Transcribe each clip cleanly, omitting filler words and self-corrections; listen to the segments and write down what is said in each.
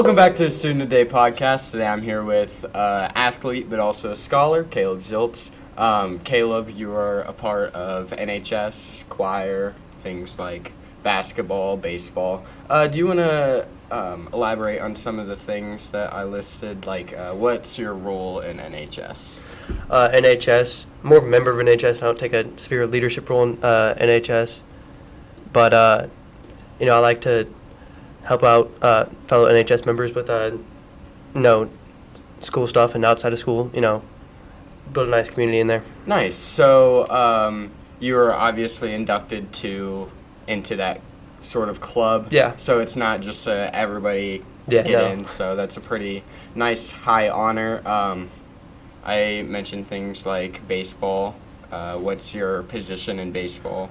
Welcome back to the Student Today podcast. Today I'm here with athlete but also a scholar, Caleb Zilz. Caleb, you are a part of NHS, choir, things like basketball, baseball. Do you want to elaborate on some of the things that I listed? Like, what's your role in NHS? NHS, more of a member of NHS. I don't take a severe leadership role in NHS. But, I like to help out fellow NHS members with, school stuff and outside of school, build a nice community in there. Nice. So you were obviously inducted into that sort of club. Yeah. So it's not just everybody Yeah, get no. in. So that's a pretty nice, high honor. I mentioned things like baseball. What's your position in baseball?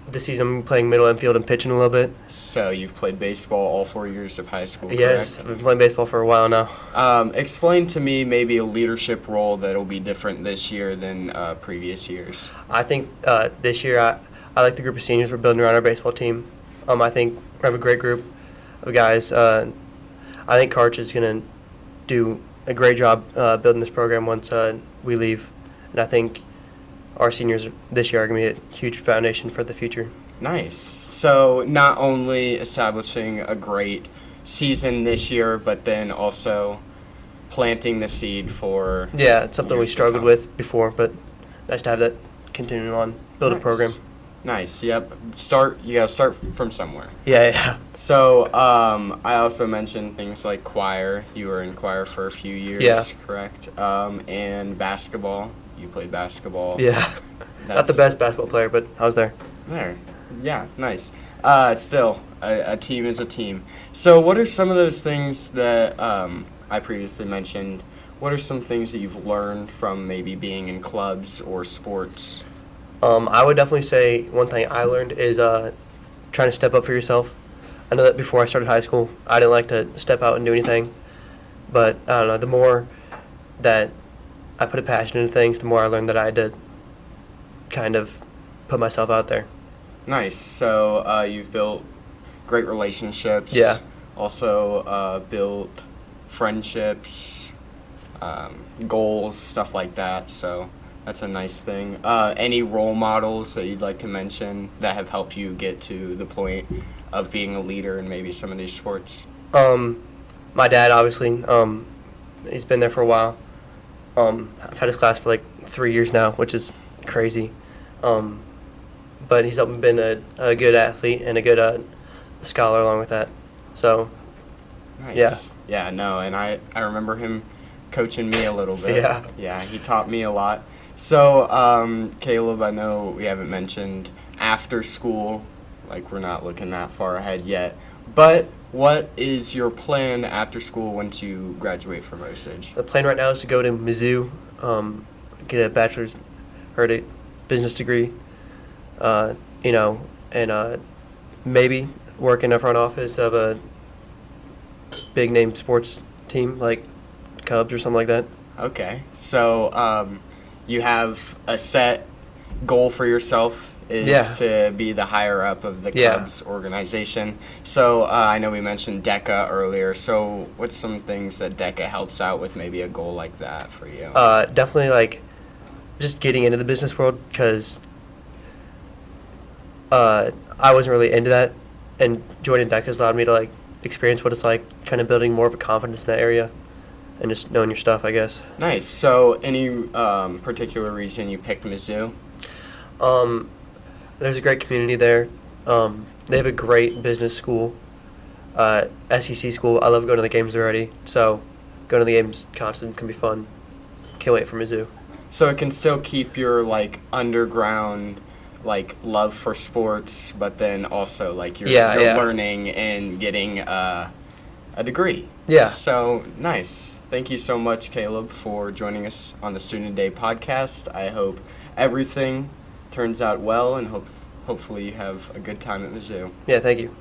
This season I'm playing middle infield and pitching a little bit. So you've played baseball all 4 years of high school, Yes, correct? I've been playing baseball for a while now. Explain to me maybe a leadership role that'll be different this year than previous years. I think this year I like the group of seniors we're building around our baseball team. I think we have a great group of guys. I think Karch is going to do a great job building this program once we leave. And I think our seniors this year are going to be a huge foundation for the future. Nice. So not only establishing a great season this year, but then also planting the seed for Yeah, it's something we years to struggled come. with before, but nice to have that continuing on, build Nice. a program. Nice. Yep. You got to start from somewhere. Yeah. So I also mentioned things like choir. You were in choir for a few years, Yeah. correct? And basketball. You played basketball. Yeah. Not the best basketball player, but I was there. There. Yeah, nice. Still, a team is a team. So what are some of those things that I previously mentioned? What are some things that you've learned from maybe being in clubs or sports? I would definitely say one thing I learned is trying to step up for yourself. I know that before I started high school, I didn't like to step out and do anything. But, I don't know, the more that I put a passion into things, the more I learned that I had to kind of put myself out there. Nice. So you've built great relationships. Yeah. Also built friendships, goals, stuff like that. So that's a nice thing. Any role models that you'd like to mention that have helped you get to the point of being a leader in maybe some of these sports? My dad, obviously, he's been there for a while. I've had his class for like 3 years now, which is crazy. But he's been a good athlete and a good scholar along with that. So, Nice. Yeah, no, and I remember him coaching me a little bit. Yeah. Yeah, he taught me a lot. So, Caleb, I know we haven't mentioned after school, like we're not looking that far ahead yet, but what is your plan after school once you graduate from Osage? the plan right now is to go to Mizzou, get a bachelor's or a business degree, and maybe work in the front office of a big name sports team like Cubs or something like that. Okay, so you have a set goal for yourself is to be the higher up of the Yeah. Cubs organization. So I know we mentioned DECA earlier. So what's some things that DECA helps out with maybe a goal like that for you? Definitely like just getting into the business world because I wasn't really into that, and joining DECA has allowed me to like experience what it's like, kind of building more of a confidence in that area, and just knowing your stuff, I guess. Nice. So any particular reason you picked Mizzou? There's a great community there. They have a great business school, SEC school. I love going to the games already, so going to the games constantly can be fun. Can't wait for Mizzou. So it can still keep your like underground like love for sports, but then also like you're Yeah. learning and getting a degree. Yeah. So nice. Thank you so much, Caleb, for joining us on the Student Day podcast. I hope everything turns out well, and hopefully you have a good time at Mizzou. Yeah, thank you.